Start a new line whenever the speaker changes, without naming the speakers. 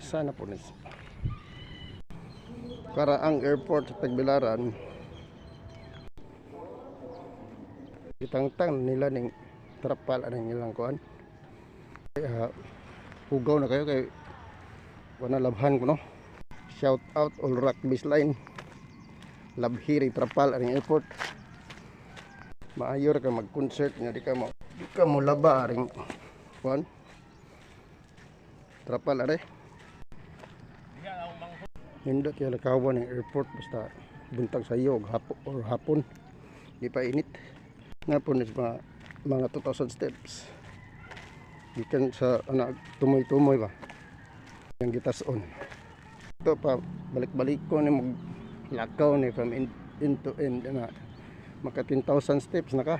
Sana po nis. Karaang airport sa Tagbilaran. Itangtang nila ning trapal anong ilang kuan. Hugaw na kayo kay wala labhan ko no. Shout out all rock baseline. Labhiri trapal anong airport. Maayor ka mag-concert nga di ka mo laba ring kuan. Trapal are. Hindot kaya lakawan ng airport basta buntag sa iyo or hapon. Di pa init. Nga po is mga 2,000 steps. Gikan sa tumoy-tumoy ba. Yang gitason. Ito pa balik-balik ko ni maglakaw ni from end to end na maka 10,000 steps na ka.